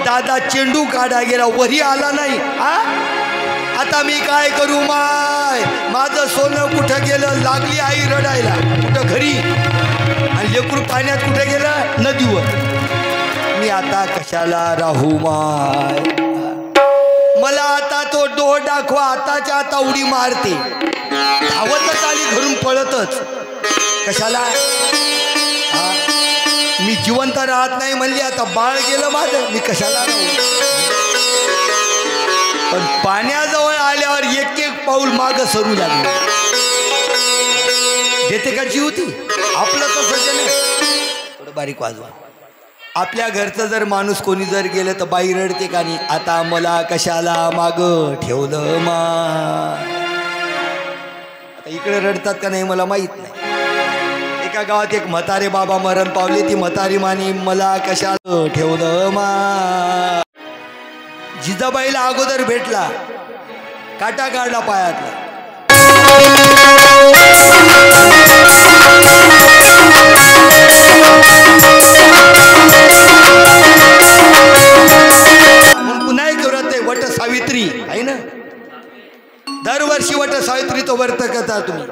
दादा चेंडू काढा गेला, वरी आला नाही. आता मी काय करू माय, माझं सोनं कुठं गेलं. लागली आई रडायला, कुठं घरी, आणि लेकरू पाण्यात कुठं गेलं, नदीवर. मी आता कशाला राहू माय, मला आता तो डोह दाखवा. आताच्या आता उडी मारते, धावतच आली घरून पळतच. कशाला, मी जिवंत राहत नाही म्हणली, आता बाळ गेलं माझं, मी कशाला राहू. पण पाण्याजवळ आल्यावर एक एक पाऊल मागं सरू लागलं. देते का जीव ती, आपलं तर सजन. थोडं बारीक वाजवा. आपल्या घरचं जर माणूस कोणी जर गेलं तर बाई रडते का नाही. आता मला कशाला माग ठेवलं मा. आता इकडे रडतात का नाही मला माहित नाही. एका गावात एक म्हातारे बाबा मरण पावले. ती म्हातारी मानी मला कशाला ठेवलं मा. जिजाबाईला अगोदर भेटला, काटा काढला पायातला. पुन्हा एक व्रत आहे, वट सावित्री आहे ना. दरवर्षी वट सावित्रीचं व्रत करता तुम्ही.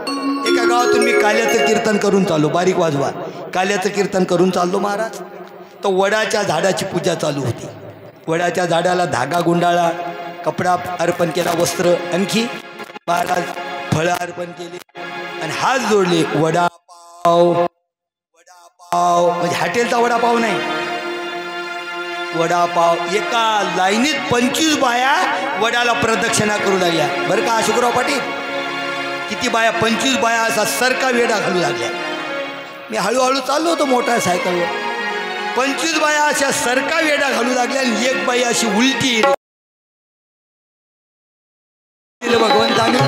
एका गावातून मी काल्याचं कीर्तन करून चाललो, बारीक वाजवा. काल्याचं कीर्तन करून चाललो महाराज. तो वडाच्या झाडाची पूजा चालू होती. वडाच्या झाडाला धागा गुंडाळा, कपडा अर्पण केला, वस्त्र, आणखी महाराज फळं अर्पण केली आणि हात जोडले. वडापाव, वडापाव म्हणजे हॉटेलचा वडापाव नाही, वडापाव. एका लाईनीत 25 बाया वडाला प्रदक्षिणा करू लागल्या बरं का अशोकराव पाटील. किती बाया, 25 बाया असा सरका वेडा घालू लागल्या. मी हळूहळू चाललो होतो मोठ्या सायकलवर. 25 बाया अशा सरका वेडा घालू लागल्या आणि एक बाई अशी उलटी. भगवंताने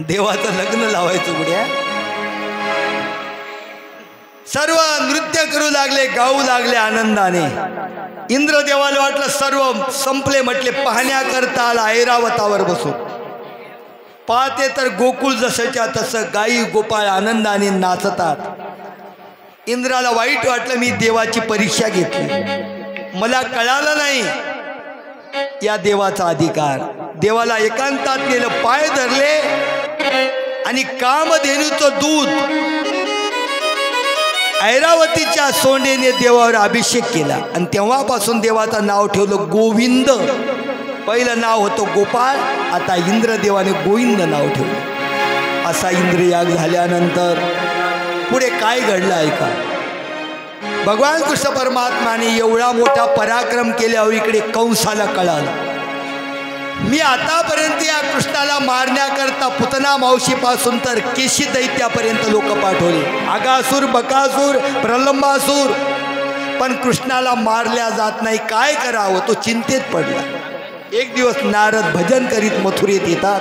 देवाचं लग्न लावायचं उड्या. सर्व नृत्य करू लागले, गाऊ लागले आनंदाने. इंद्रदेवाला वाटलं सर्व संपले, म्हटले पाहण्याकरता आला ऐरावतावर बसून. पाहते तर गोकुळ जसंच्या तसं गाई गोपाळ आनंदाने नाचतात. इंद्राला वाईट वाटलं, मी देवाची परीक्षा घेतली, मला कळालं नाही या देवाचा अधिकार. देवाला एकांतात नेलं, पाय धरले आणि कामधेनूचं दूध ऐरावतीच्या सोंडेने देवावर अभिषेक केला. आणि तेव्हापासून देवाचं नाव ठेवलं गोविंद. पहिलं नाव होतं गोपाळ, आता इंद्रदेवाने गोविंद नाव ठेवलं. असा इंद्रयाग झाल्यानंतर पुढे काय घडलं ऐका. भगवान कृष्ण परमात्माने एवढा मोठा पराक्रम केल्यावर इकडे कंसाला कळालं, मी आतापर्यंत या कृष्णाला मारण्याकरता पुतना मावशीपासून तर केशी दैत्यापर्यंत लोक पाठवले, आगासूर, बकासूर, प्रलंबासूर, पण कृष्णाला मारल्या जात नाही. काय करावं, तो चिंतेत पडला. एक दिवस नारद भजन करीत मथुरेत येतात.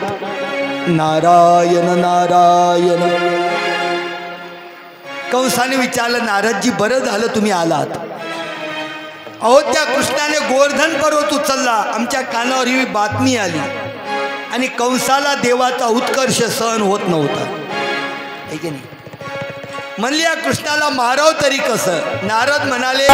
नारायण नारायण. कंसाने विचारलं, नारदजी बरं झालं तुम्ही आलात. अहो त्या कृष्णाने गोवर्धन पर्वत उचलला, आमच्या कानावर ही बातमी आली आणि कंसाला देवाचा उत्कर्ष सहन होत नव्हता. आहे की नाही? म्हणले या कृष्णाला माराव तरी कसं. नारद म्हणाले,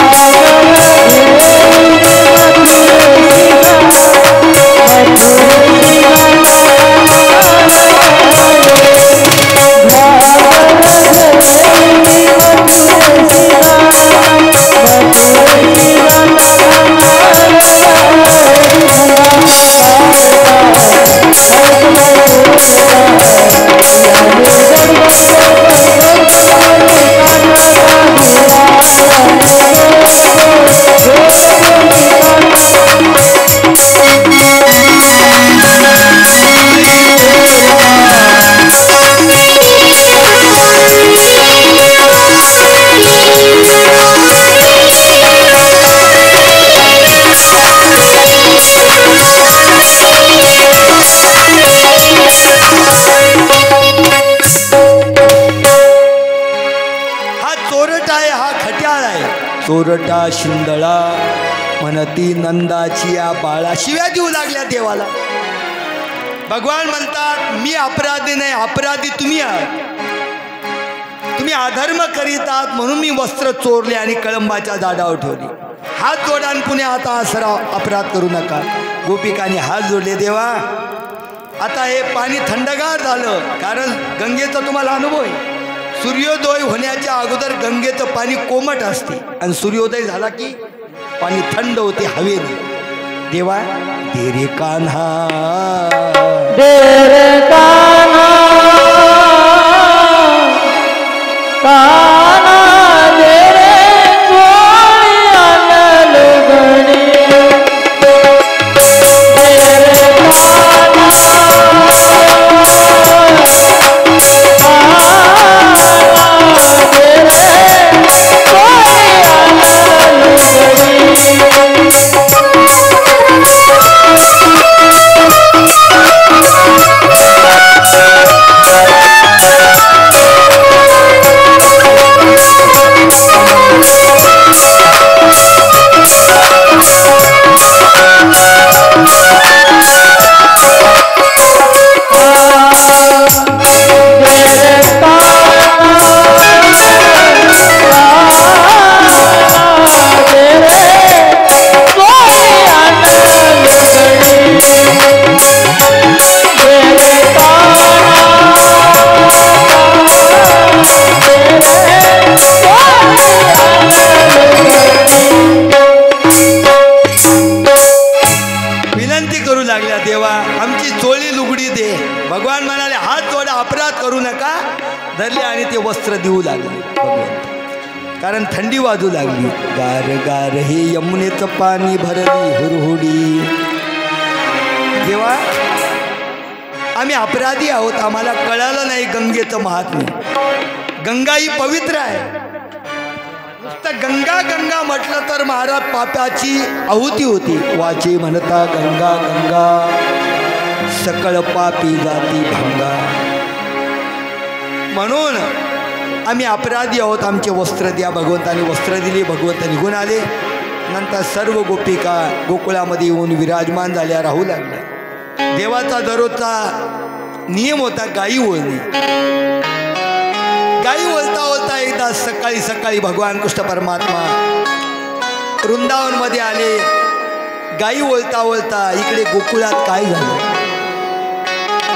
चोरटा शिंदळा म्हणती नंदाची या बाळा. शिव्या देऊ लागल्या देवाला. भगवान म्हणतात, मी अपराधी नाही, अपराधी तुम्ही आहात. तुम्ही अधर्म करीत आहात म्हणून मी वस्त्र चोरले आणि कळंबाच्या झाडावर ठेवली. हात जोडा पुणे आता असरा अपराध करू नका. गोपिकांनी हात जोडले. देवा आता हे पाणी थंडगार झालं, कारण गंगेचा तुम्हाला अनुभव आहे. सूर्योदय होण्याच्या अगोदर गंगेचं पाणी कोमट असते आणि सूर्योदय झाला की पाणी थंड होते हवेने. देवा दे रे कान्हा, दे रे कान्हा, कान्हा दे रे चोळी लुगडी, दे रे वस्त्र देऊ लागले. कारण थंडी वाजू लागली. गार गार हे यमुनेचं पाणी भरली हुरहुडी. देवा आम्ही अपराधी आहोत, आम्हाला कळालं नाही गंगेचं महात्म्य. गंगा ही पवित्र आहे. नुसतं गंगा गंगा म्हटलं तर महाराज पापाची आहुती होती. वाचे म्हणता गंगा गंगा सकळ पापी जाती भंगा. म्हणून आम्ही अपराधी आहोत, आमचे वस्त्र द्या. भगवंताने वस्त्र दिली. भगवंत निघून आले. नंतर सर्व गोपिका गोकुळामध्ये येऊन विराजमान झाल्या, राहू लागल्या. देवाचा दररोजचा नियम होता गायी ओळणी. गायी ओळता ओळता एकदा सकाळी सकाळी भगवान कृष्ण परमात्मा वृंदावनमध्ये आले. गायी ओळता ओळता इकडे गोकुळात काय झालं.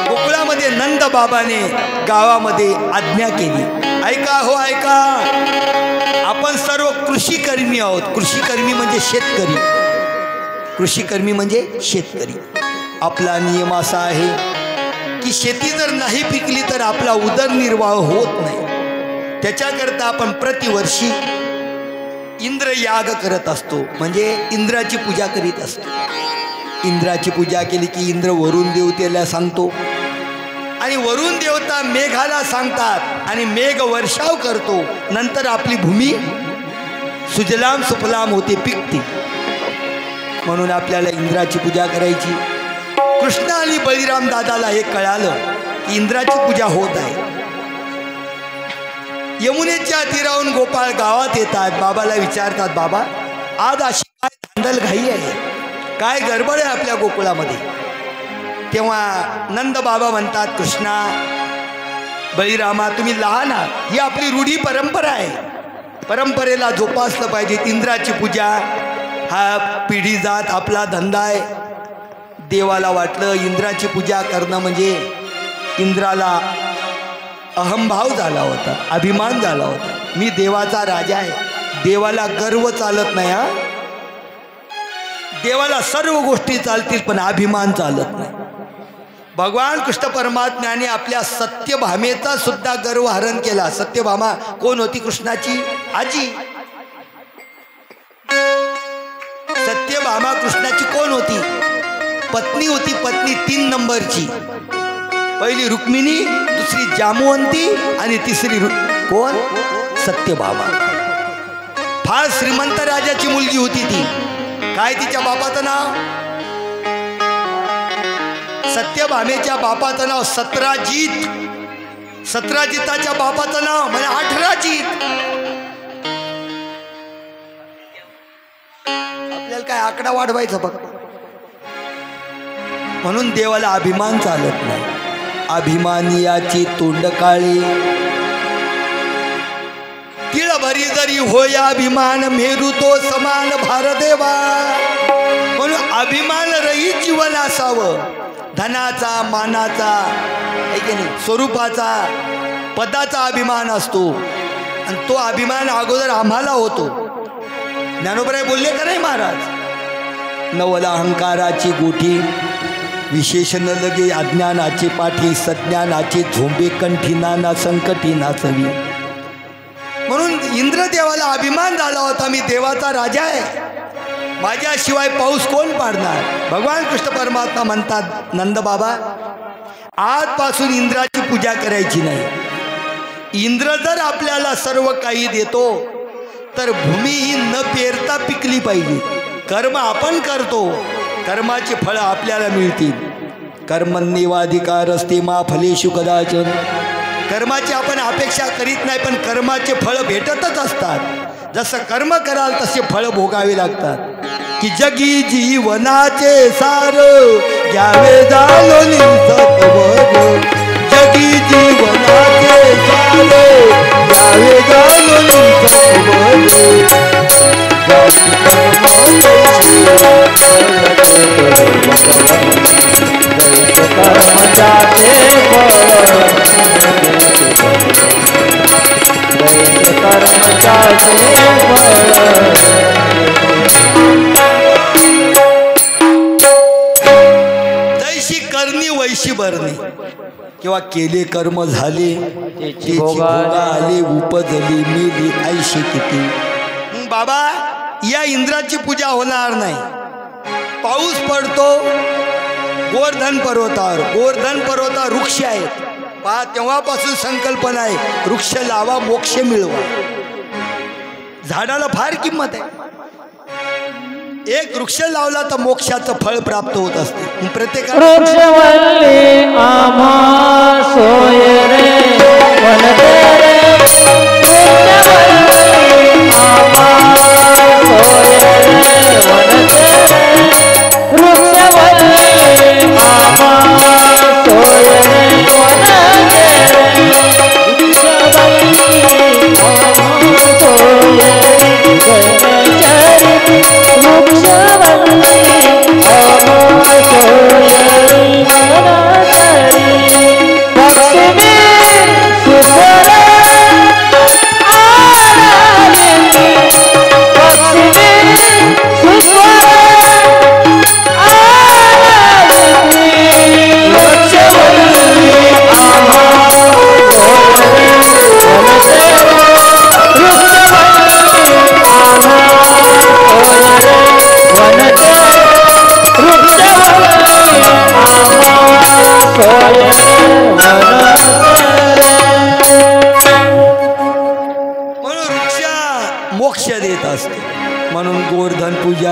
गोकुळामध्ये नंद बाबाने गावामध्ये आज्ञा केली. ऐका हो ऐका, आपण सर्व कृषीकर्मी आहोत. कृषीकर्मी म्हणजे शेतकरी. कृषीकर्मी म्हणजे शेतकरी. आपला नियम असा आहे की शेती जर नाही पिकली तर आपला उदरनिर्वाह होत नाही. त्याच्याकरता आपण प्रतिवर्षी इंद्र याग करत असतो, म्हणजे इंद्राची पूजा करीत असतो. इंद्राची पूजा केली की इंद्र वरुण देवतेला सांगतो आणि वरुण देवता मेघाला सांगतात आणि मेघ वर्षाव करतो. नंतर आपली भूमी सुजलाम सुफलाम होते, पिकते. म्हणून आपल्याला इंद्राची पूजा करायची. कृष्ण आणि बळीराम दादाला हे कळालं की इंद्राची पूजा होत आहे. यमुनेच्या तीरावरून गोपाळ गावात येतात. बाबाला विचारतात, बाबा आज अशी काय धांदल घाई आहे, काय गडबड आहे आपल्या गोकुळामध्ये. तेव्हा नंद बाबा म्हणतात, कृष्णा बळीरामा तुम्ही लहान आहात, ही आपली रूढी परंपरा आहे, परंपरेला जोपासलं पाहिजे. इंद्राची पूजा हा पिढी जात आपला धंदा आहे. देवाला वाटलं इंद्राची पूजा करणं म्हणजे इंद्राला अहंभाव झाला होता, अभिमान झाला होता. मी देवाचा राजा आहे. देवाला गर्व चालत नाही. हा, देवाला सर्व गोष्टी चालतील पण अभिमान चालत नाही. भगवान कृष्ण परमात्म्याने आपल्या सत्यभामेचा सुद्धा गर्व हरण केला. सत्यभामा कोण होती? कृष्णाची आजी. सत्यभामा कृष्णाची कोण होती? पत्नी होती. पत्नी 3 नंबरची. पहिली रुक्मिणी, दुसरी जामवंती आणि तिसरी कोण? सत्यभामा. फार श्रीमंत राजाची मुलगी होती ती. काय तिच्या बापाचं नाव? सत्यभामेच्या बापाचं नाव सत्राजित. सत्राजिताच्या बापाचं नाव म्हणजे 18जित. आपल्याला काय आकडा वाढवायचा बघ. म्हणून देवाला अभिमान चालत नाही. अभिमानियाची तोंड काळी, तिळभरी जरी होय अभिमान, मेरू तो समान भारदेवा. म्हणून अभिमान रहित जीवन असावं. धनाचा, मानाचा, स्वरूपाचा, पदाचा अभिमान असतो आणि तो अभिमान अगोदर आम्हाला होतो. ज्ञानोबराय बोलले का नाही महाराज? नवला अहंकाराची गोठी, विशेषण लगे अज्ञानाचे पाठी, सज्ञानाचे झोंबे कंठीना ना संकटी नाचवी. म्हणून इंद्रदेवाला अभिमान झाला होता, मी देवाचा राजा आहे, माझ्याशिवाय पाऊस कोण पाडणार. भगवान कृष्ण परमात्मा म्हणतात, नंद बाबा आजपासून इंद्राची पूजा करायची नाही. इंद्र जर आपल्याला सर्व काही देतो तर भूमी ही न पेरता पिकली पाहिजे. कर्म आपण करतो, कर्माची फळं आपल्याला मिळतील. कर्मण्येवाधिकार असते मा फलेषु कदाचन. कर्माची आपण अपेक्षा करीत नाही पण कर्माचे फळं भेटतच असतात. जसं कर्म कराल तसे फळं भोगावे लागतात. की जगी जीवनाचे सार घ्यावे जाणून सत्वर. जगी जीवनाचे सार घ्यावे जाणून सत्वर. जैशी करणी वैशी भरणी. किंवा केले कर्म झाले त्याची भोगा आले, उपजली मेली ऐशी किती. बाबा या इंद्राची पूजा होणार नाही. पाऊस पडतो गोवर्धन पर्वतावर. गोवर्धन पर्वतावर वृक्ष आहेत पहा. तेव्हापासून संकल्पना आहे वृक्ष लावा मोक्ष मिळवा. झाडाला फार किंमत आहे. एक वृक्ष लावला तर मोक्षाचं फळ प्राप्त होत असते. प्रत्येकाला वृक्षवल्ली आम्हा सोय रे वनते रे. वृक्षवल्ली आम्हा सोय रे वनते रे. वृक्षवल्ली आम्हा सोय रे वनते रे. वृक्षवल्ली आम्हा सोय रे जनचरी. वृक्षवल्ली आम्हा सोय रे वनते रे.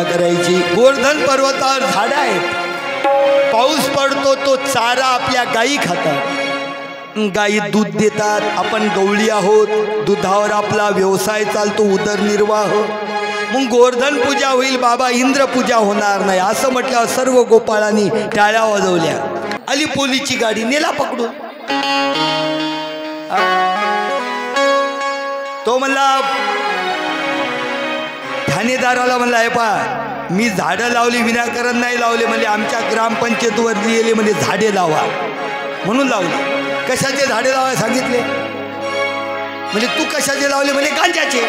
पूजा करायची. गोवर्धन पर्वतावर झाडं आहेत, पाऊस पडतो तो चारा आपल्या गायी खातात, गायी दूध देतात. आपण गवळी आहोत, दुधावर आपला व्यवसाय चालतो, उदरनिर्वाह. मग गोवर्धन पूजा होईल बाबा, इंद्र पूजा होणार नाही असं म्हटल्यावर सर्व गोपाळांनी टाळ्या वाजवल्या. आली पोलीसची गाडी, नेला पकडून. तो म्हणला ठाणेदाराला, म्हणला हे पा मी झाडं लावली, विनाकारण नाही लावले. म्हणजे आमच्या ग्रामपंचायतीवर लिहिले म्हणजे झाडे लावा म्हणून लावली. कशाचे झाडे लावायला सांगितले? म्हणजे तू कशाचे लावले? म्हणजे गांजाचे.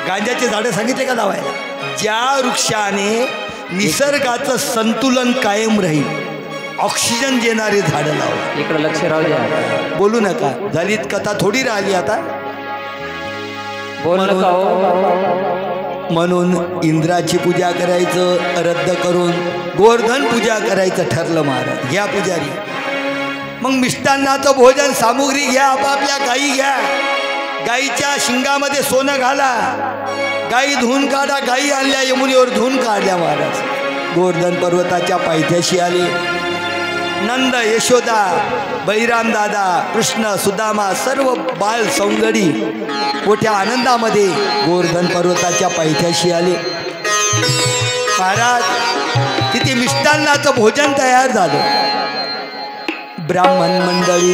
गांजाचे झाडं सांगितले का लावायला? ज्या वृक्षाने निसर्गाचं संतुलन कायम राहील, ऑक्सिजन देणारे झाडं लावा. इकडे लक्ष राहू द्या, बोलू नका. झालीत कथा थोडी राहिली आता. म्हणून इंद्राची पूजा करायचं रद्द करून गोवर्धन पूजा करायचं ठरलं महाराज. घ्या पुजारी, मग मिष्टान्नाचं भोजन सामुग्री घ्या, आपापल्या गायी घ्या, गायीच्या शिंगामध्ये सोनं घाला, गायी धुवून काढा. गायी आणल्या, यमुनेवर धुवून काढल्या महाराज. गोवर्धन पर्वताच्या पायथ्याशी आले. नंद, यशोदा, बळीराम दादा, कृष्ण, सुदामा सर्व बाल सौंदडी मोठ्या आनंदामध्ये गोवर्धन पर्वताच्या पायथ्याशी आले. महाराज तिथे मिष्टान्नाचं भोजन तयार झालं. ब्राह्मण मंडळी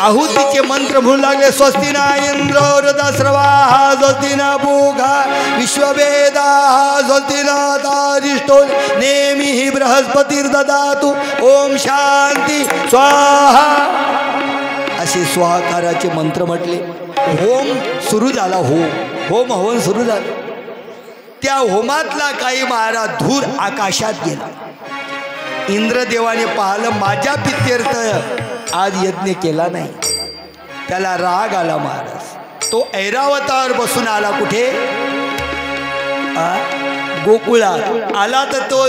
आहुतीचे मंत्र म्हणू लागले. स्वस्ति ना इंद्र वृद्धश्रवा, स्वस्ति ना पूगा विश्ववेदा, स्वस्ति ना तारिष्ठो नेमी हि बृहस्पतिर्ददातु, ओम शांती स्वाहा असे स्वाहाकाराचे मंत्र म्हटले. होम सुरू झाला. होम हवन सुरू झालं. त्या होमातला काही महाराज धूर आकाशात गेला. इंद्रदेवाने पाहिलं, माझ्या पित्यर्थ आज यज्ञ केला नाही. त्याला राग आला महाराज. तो ऐरावतावर बसून आला. कुठे? गोकुळात आला. तर तो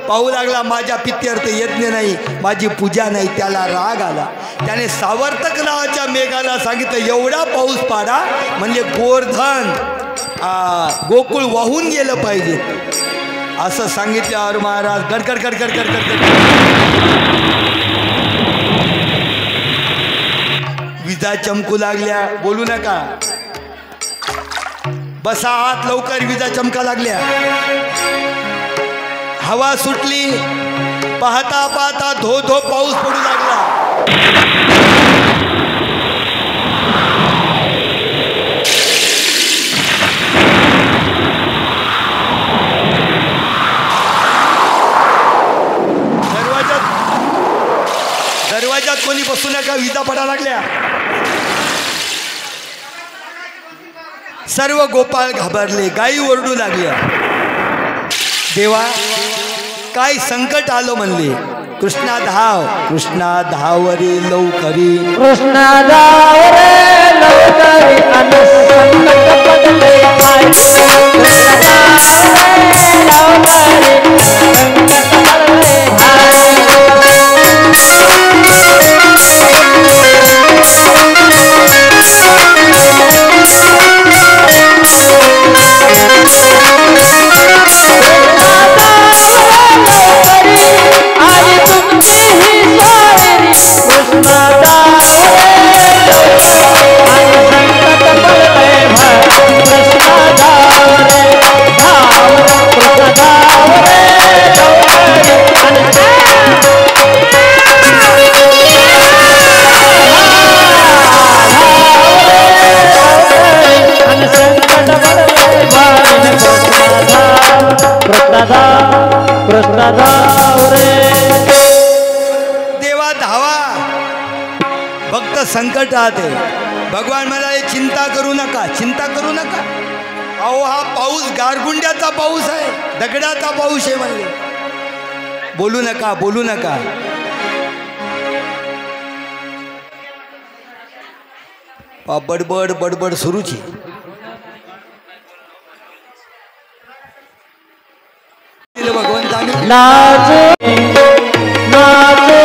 पाहू लागला माझ्या पित्यर्थ यज्ञ नाही, माझी पूजा नाही. त्याला राग आला. त्याने सावर्तक नावाच्या मेघाला सांगितलं एवढा पाऊस पाडा म्हणजे गोवर्धन गोकुळ वाहून गेलं पाहिजे. असं सांगितल्यावर महाराज गडगड गडगड गडगड विजा चमकू लागल्या. बोलू नका, बसा आत लवकर. विजा चमका लागल्या. हवा सुटली. पाहता पाहता धो धो पाऊस पडू लागला. दरवाजात कोणी बसू नका, विजा पडा लागल्या. सर्व गोपाळ घाबरले. गायी ओरडू लागल्या. देवा काय संकट आलं म्हणले. कृष्णा धाव, कृष्णा धाव रे लवकरी, कृष्णा धाव रे लवकरी, आणि संकट पडले हाय. कृष्णा धाव रे लवकरी, संकट पडले हाय. देवा धावा, भक्त संकटात आहे. भगवान म्हणाले चिंता करू नका, चिंता करू नका. अहो हा पाऊस गारगुंड्याचा पाऊस आहे, दगडाचा पाऊस आहे म्हणले. बोलू नका, बोलू नका. बडबड बडबड सुरूच आहे. भगवंताने नाचो नाचो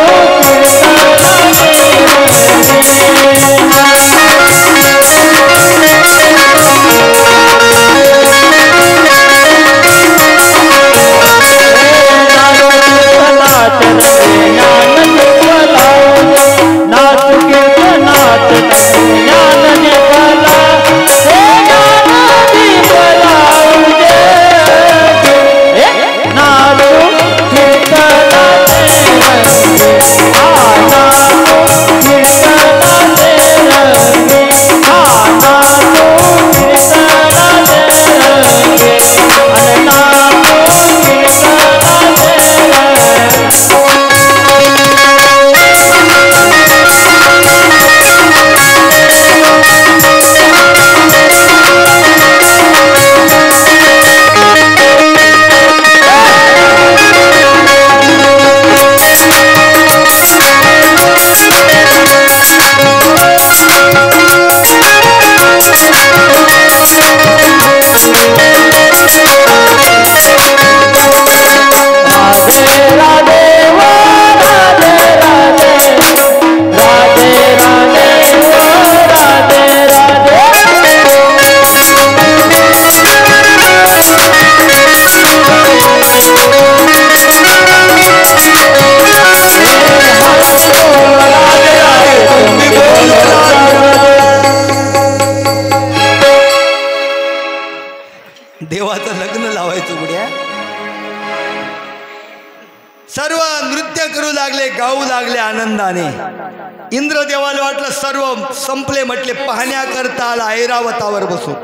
इंद्रदेवाला वाटलं सर्व संपले, म्हटले पाहण्याकरता आला ऐरावतावर बसून.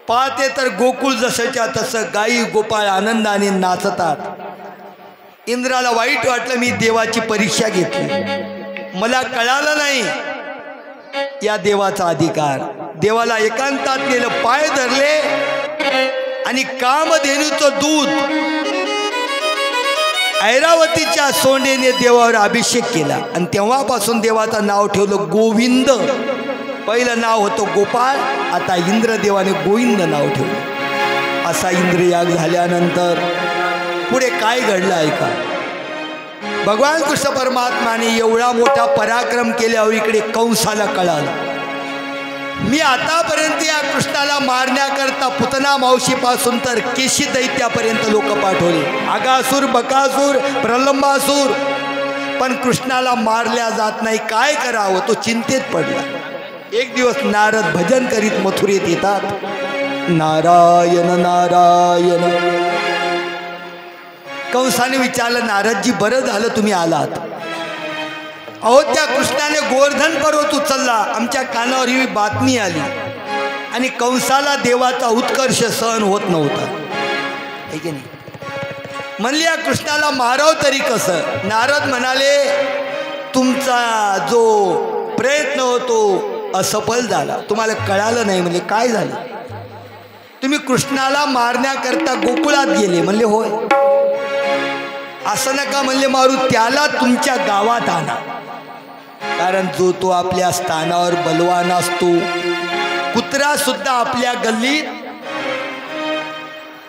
पाहते तर गोकुळ जसंच्या तसं गाई गोपाळ आनंदाने नाचतात. इंद्राला वाईट वाटलं, मी देवाची परीक्षा घेतली, मला कळालं नाही या देवाचा अधिकार. देवाला एकांतात नेलं, पाय धरले आणि कामधेनूचं दूध ऐरावतीच्या सोंडेने देवावर अभिषेक केला आणि तेव्हापासून देवाचं नाव ठेवलं गोविंद. पहिलं नाव होतं गोपाळ, आता इंद्रदेवाने गोविंद नाव ठेवलं. असा इंद्रयाग झाल्यानंतर पुढे काय घडलं ऐका. भगवान कृष्ण परमात्माने एवढा मोठा पराक्रम केल्यावर इकडे कंसाला कळालं, मी आतापर्यंत या कृष्णाला मारण्याकरता पुतना मावशीपासून तर केशी दैत्यापर्यंत लोक पाठवले, आगासूर, बकासूर, प्रलंबासूर, पण कृष्णाला मारल्या जात नाही, काय करावं. तो चिंतेत पडला. एक दिवस नारद भजन करीत मथुरेत येतात. नारायण नारायण. कंसाने विचारलं, नारदजी बरं झालं तुम्ही आलात. अहो त्या कृष्णाने गोवर्धन पर्वत उचलला, आमच्या कानावर ही बातमी आली आणि कंसाला देवाचा उत्कर्ष सहन होत नव्हता. आहे की नाही. म्हणले या कृष्णाला मारावं तरी कसं. नारद म्हणाले, तुमचा जो प्रयत्न होतो असफल झाला, तुम्हाला कळालं नाही. म्हणजे काय झालं, तुम्ही कृष्णाला मारण्याकरता गोकुळात गेले. म्हणले होय. असं नका म्हणले मारू, त्याला तुमच्या गावात आणा, कारण जो तो आपल्या स्थानावर बलवान असतो. कुत्रा सुद्धा आपल्या गल्लीत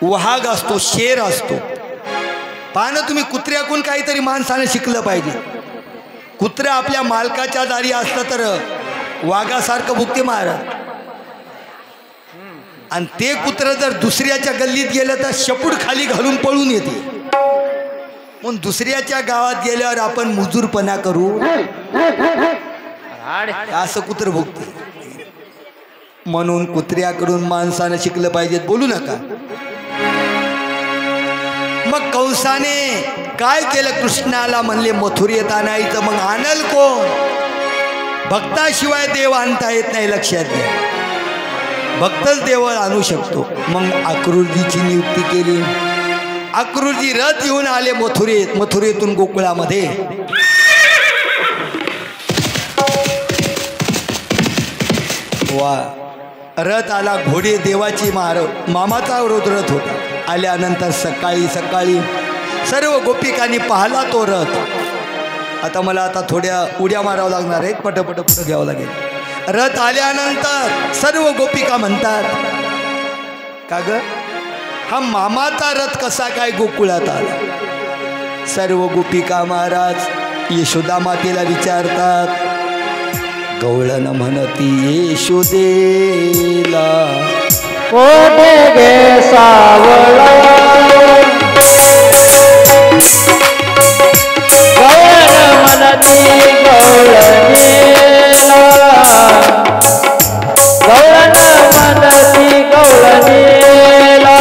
वाघ असतो, शेर असतो. पहा ना तुम्ही, कुत्र्याकून काहीतरी माणसाने शिकलं पाहिजे. कुत्रा आपल्या मालकाच्या दारी असलं तर वाघासारखं भुकते महाराज, आणि ते कुत्र जर दुसऱ्याच्या गल्लीत गेलं तर शेपूट खाली घालून पळून येते. म्हणून दुसऱ्याच्या गावात गेल्यावर आपण मुजूरपणा करू, असं कुत्र भुकते. म्हणून कुत्र्याकडून माणसानं शिकलं पाहिजे, बोलू नका. मग कंसाने काय केलं, कृष्णाला म्हणले मथुरेत आणायचं. मग आणल कोण, भक्ताशिवाय देव आणता येत नाही, लक्षात घ्या. भक्तच देवाला आणू शकतो. मग अक्रूरजीची नियुक्ती केली. अक्रूरजी रथ येऊन आले मथुरेत, मथुरेतून गोकुळामध्ये. वा, रथ आला, घोडे देवाची मामाचा रथ होता. आल्यानंतर सकाळी सकाळी सर्व गोपिकांनी पाहिला तो रथ. आता थोड्या उड्या मारावं लागणार आहेत, पटपट घ्यावं लागेल. रथ आल्यानंतर सर्व गोपिका म्हणतात, का ग हा मामाचा रथ कसा काय गोकुळात आला. सर्व गोपिका महाराज यशोदा मातेला विचारतात. गवळण म्हणती यशोदेला, कोठे गे सावळा, गवळण म्हणती गवळणीला, गवळण म्हणती गवळणीला.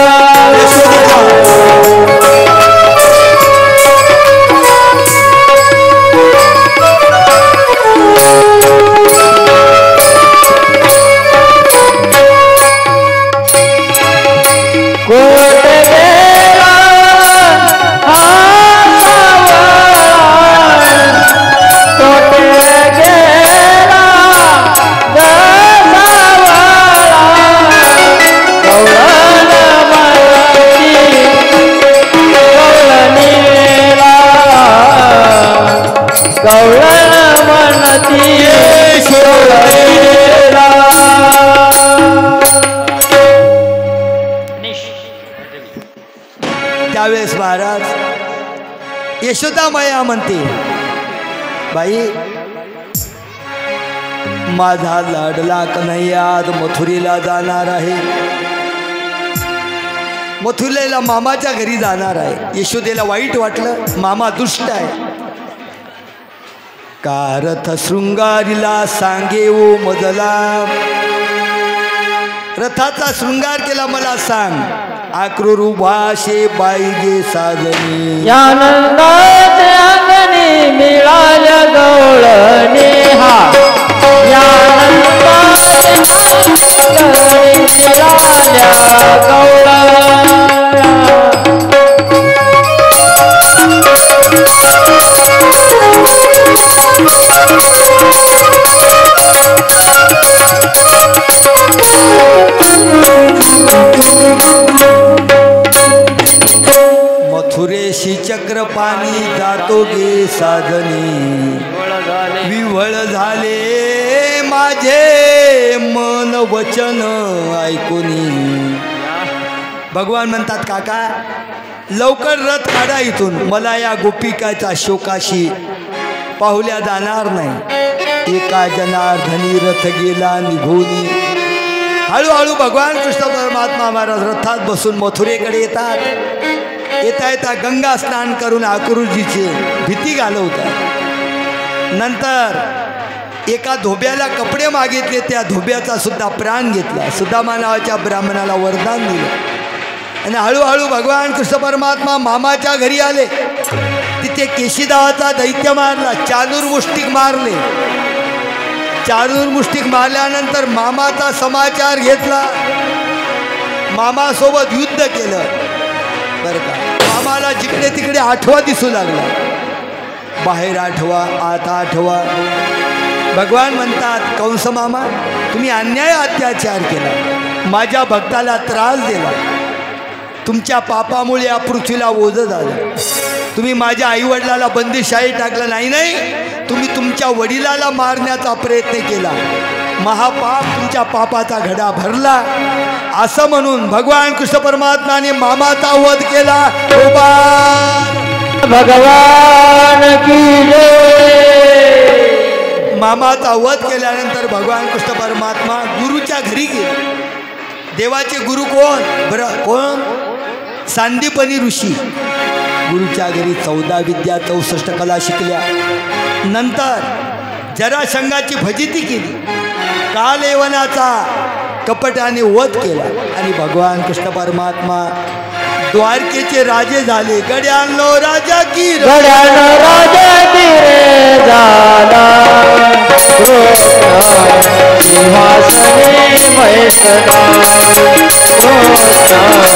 त्यावेळेस महाराज यशोदा माया म्हणते, बाई माझा लाडला कन्हैया आज मथुरेला जाणार आहे, मथुरेला मामाच्या घरी जाणार आहे. यशोदेला वाईट वाटलं, मामा दुष्ट आहे. का रथ शृंगारीला सांगे ओ मजला, रथाचा शृंगार केला मला सांग. आक्रूर भाषे बाईगे साजनी, आनंदाचे अंगणी मिळाल्या गवळणी हा या नंदाने मिळाल्या गवळण्या मथुरेशी चक्रपाणी जातो गे साधनी विव्हळ झाले माझे मन वचन ऐकूनी. भगवान म्हणतात काका लवकर रथ काढा इथून, मला या गोपिकाच्या शोकाशी पाहुल्या जाणार नाही. एका जनार्दनी रथ गेला निघून. हळूहळू भगवान कृष्ण परमात्मा महाराज रथात बसून मथुरेकडे येतात. येता येता गंगा स्नान करून आकृजीची भीती घालवतात. नंतर एका धोब्याला कपडे मागितले, त्या धोब्याचा सुद्धा प्राण घेतला. सुदामा नावाच्या ब्राह्मणाला वरदान दिलं आणि हळूहळू भगवान कृष्ण परमात्मा मामाच्या घरी आले. तिथे केशीदावाचा दैत्य मारला, चालूरमुष्टिक मारले. चालूरमुष्टिक मारल्यानंतर मामाचा समाचार घेतला, मामासोबत युद्ध केलं. बरं का, मामाला जिकडे तिकडे आठवा दिसू लागला. बाहेर आठवा, आत आठवा. भगवान म्हणतात कंस मामा तुम्ही अन्याय अत्याचार केला, माझ्या भक्ताला त्रास दिला, तुमच्या पापामुळे या पृथ्वीला ओझं झालं. तुम्ही माझ्या आईवडिलाला बंदीशाही टाकलं नाही, तुम्ही तुमच्या वडिलाला मारण्याचा प्रयत्न केला. महापाप तुमच्या पापाचा घडा भरला. असं म्हणून भगवान कृष्ण परमात्माने मामाचा वध केला. भगवान की जय. मामाचा वध केल्यानंतर भगवान कृष्ण परमात्मा गुरुच्या घरी गेले. देवाचे गुरु कोण बरं, कोण? सांदीपनी ऋषी. गुरुच्या घरी 14 विद्या 64 कला शिकल्या. नंतर जरासंघाची फजिती केली, कालयवनाचा कपटाने वध केला आणि भगवान कृष्ण परमात्मा द्वारकेचे राजे झाले. गड्यानो राजा की गड्यानो राजा की रे झाला, सिंहासने बैसला, सिंहासने बैसला.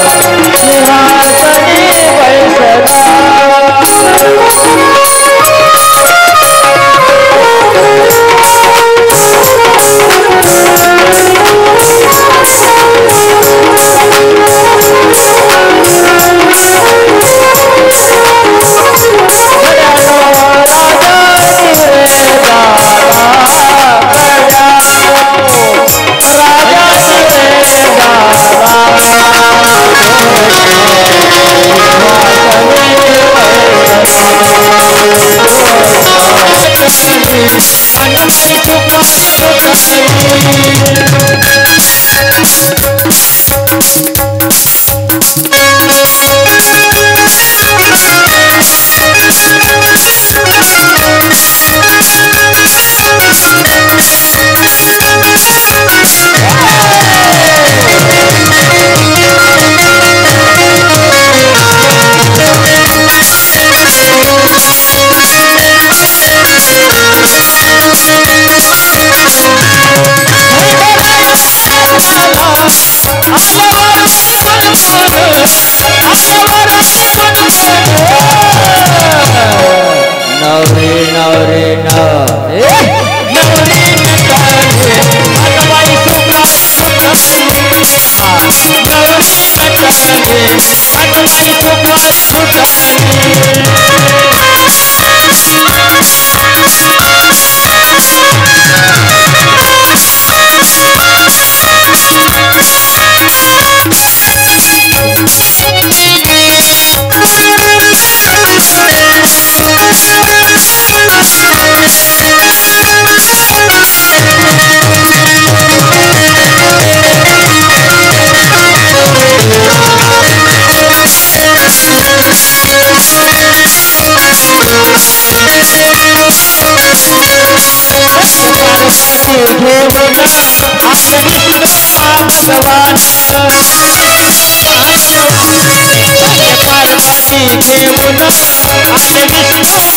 भगवान घेऊन आले विष्णू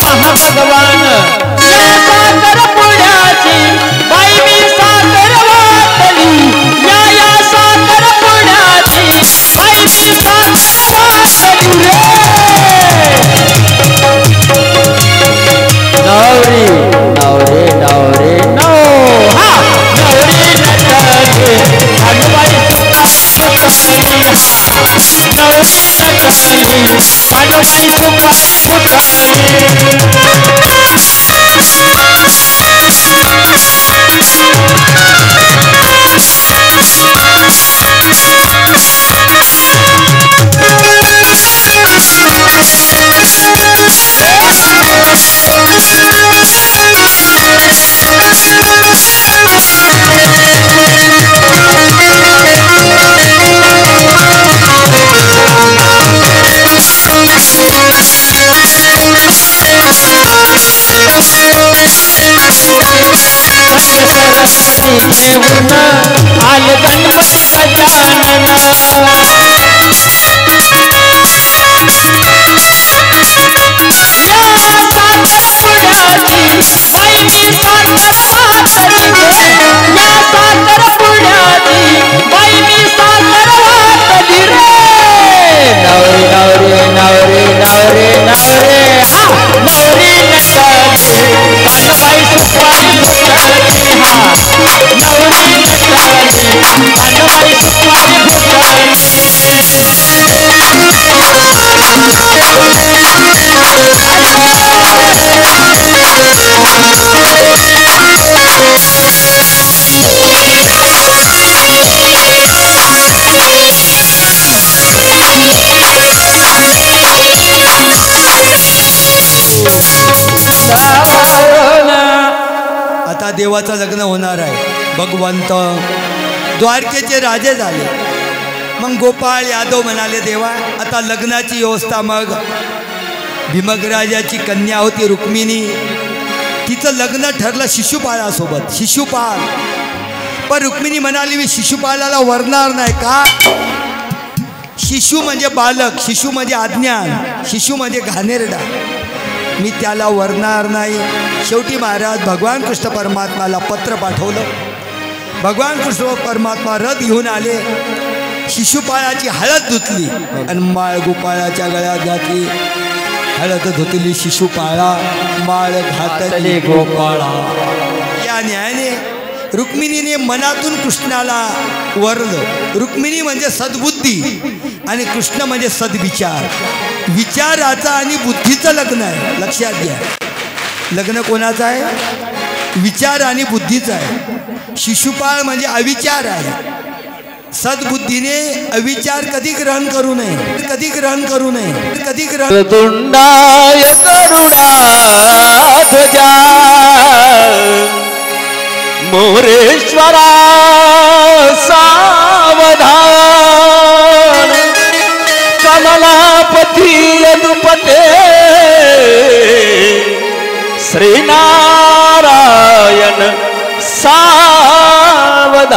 महाभगवान या साखर पुण्याची बाई मी साखर वाटली या साखर पुण्याची बाई मी साखर वाटली रे नवरी नवरी नवरी नव हा नवरी नटली भानुबाई सुखाची पुतळी हा नवरी नटली भानुबाई सुखाची पुतळी घेऊन आले गणपती गजानन आता देवाचं लग्न होणार आहे. भगवंत द्वारकेचे राजे झाले. मग गोपाळ यादव म्हणाले देवा आता लग्नाची व्यवस्था. मग भीमगराजाची कन्या होती रुक्मिणी, तिचं लग्न ठरलं शिशुपाळासोबत. शिशुपाळ पण रुक्मिणी म्हणाली मी शिशुपाळाला वरणार नाही. का? शिशु म्हणजे बालक, शिशु म्हणजे अज्ञान, शिशु म्हणजे घाणेरडा, मी त्याला वरणार नाही. शेवटी महाराज भगवान कृष्ण परमात्माला पत्र पाठवलं. भगवान कृष्ण परमात्मा रथ घेऊन आले. शिशुपाळाची हळद धुतली आणि माळ गोपाळाच्या गळ्यात घातली. हळद धुतली शिशुपाळा, माळ घातली गोपाळा. या न्यायाने रुक्मिणीने मनातून कृष्णाला वरलं. रुक्मिणी म्हणजे सद्बुद्धी आणि कृष्ण म्हणजे सद्विचार. विचाराचा आणि बुद्धीचं लग्न आहे. लक्षात घ्या, लग्न कोणाचं आहे? विचार आणि बुद्धीचं आहे. शिशुपाळ म्हणजे अविचार आहे. सद्बुद्धीने अविचार कधी ग्रहण करू नये, कधी ग्रहण करू नये, कधी ग्रहण. तुंडाय करुणा ध्वजा मोरेश्वरा सावधान कमलापती यदुपते श्रीनारायण सावधान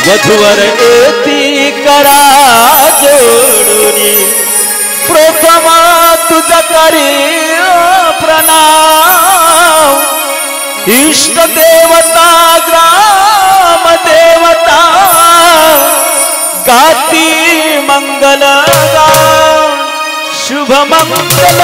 वधूवर एती करा जोडुनी प्रथमा तुझ करी प्रणाम इष्ट देवता ग्राम देवता गाती मंगल शुभ मंगल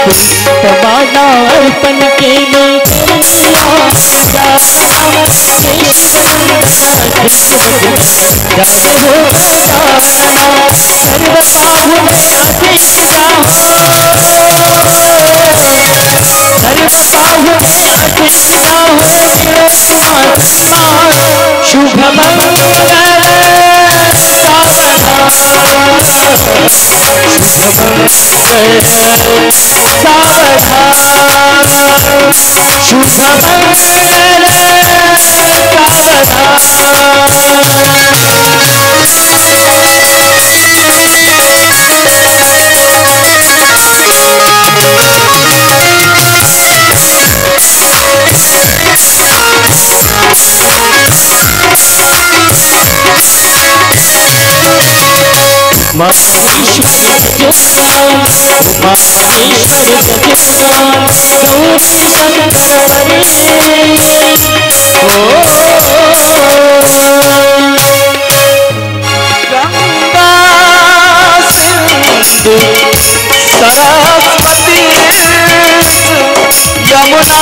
पुष्पमाला अर्पण केली शुभ सरस्वती यमुना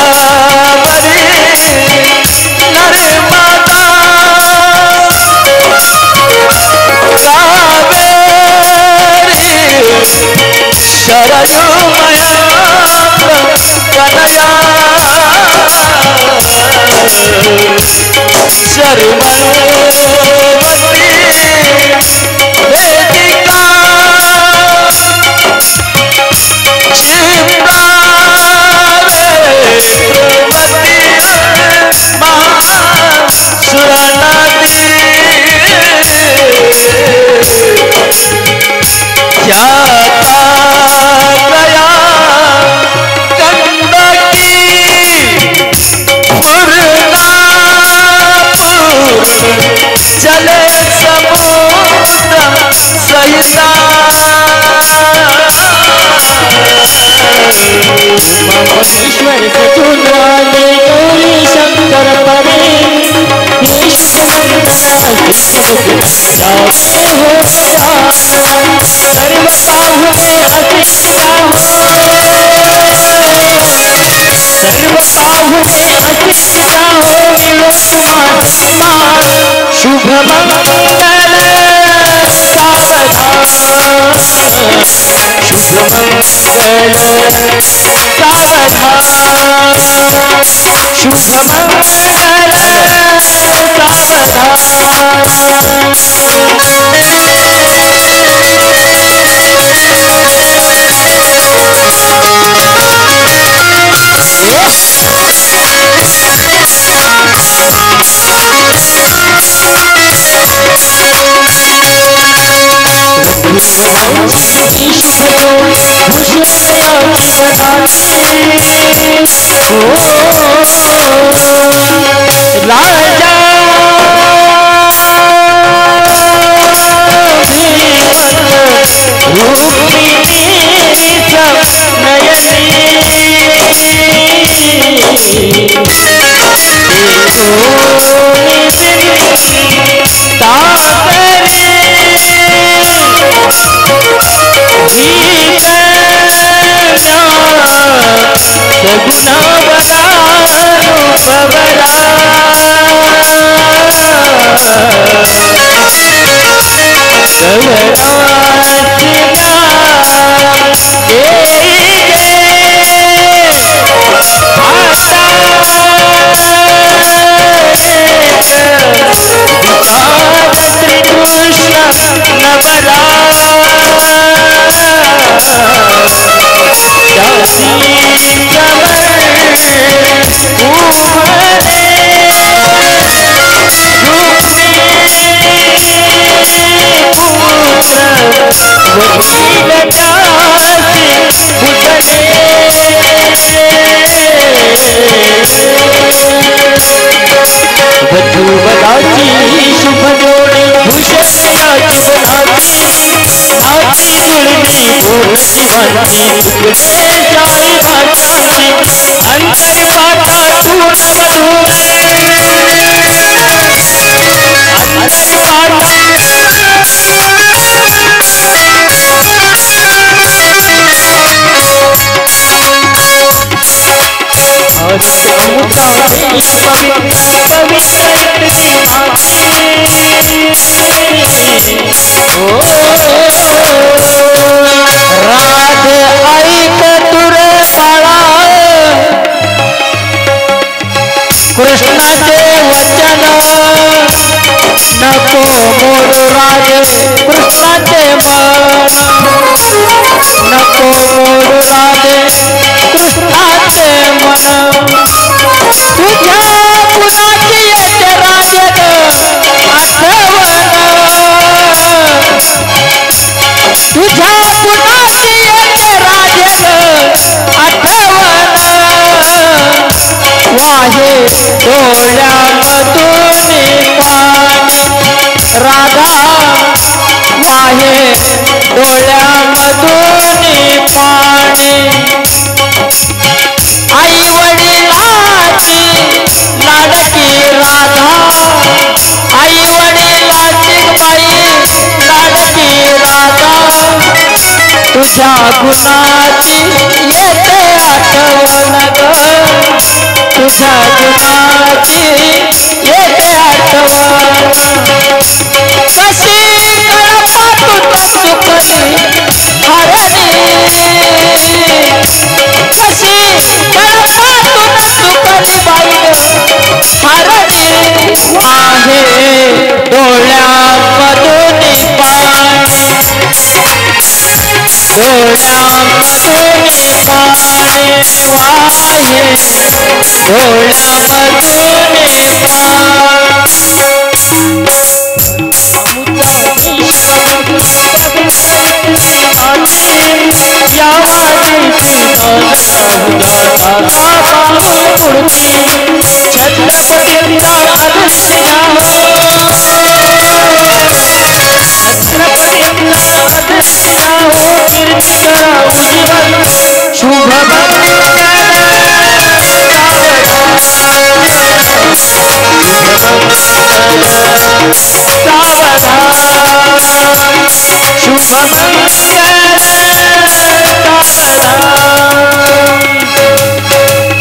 गोदावरी नर्मदा कावेरी शरयुमया कनया शर्मवती वेदिका शिप्रावेत्रवती महासुरनदी जाता गया गंडकी चले समुद्र सहिता महेश्वर सचुनाले गौरी शंकर परे शुभ मंगल सावधान शुभ मंगल सावधान शुभ राजा सवरा अंतरी पाता तू राधे ऐक तुरे बाळा कृष्णाचे वचन नको मोडू राधे कृष्णाचे मन नको मोडू राधे कृष्णाचे मन तुझ्या कुणाची येते राजन आठवण तुझ्या कुणाची येते राजन आठवण वाहे डोळ्यामधून पाणी राधा वाहे डोळ्यामधून पाणी आई वडिलाची लाडकी राधा आई वडिलाची बाई लाडकी राधा तुझ्या गुणाची येते आठवण ग तुझ्या गुणाची येते आठवण कशी कळपातून चुकली हरणी कशी कळपातून चुकली बाई हरणी आहे डोळ्यामधून पाणी डोळ्यामधून पाणी वाहे शुभ मंगल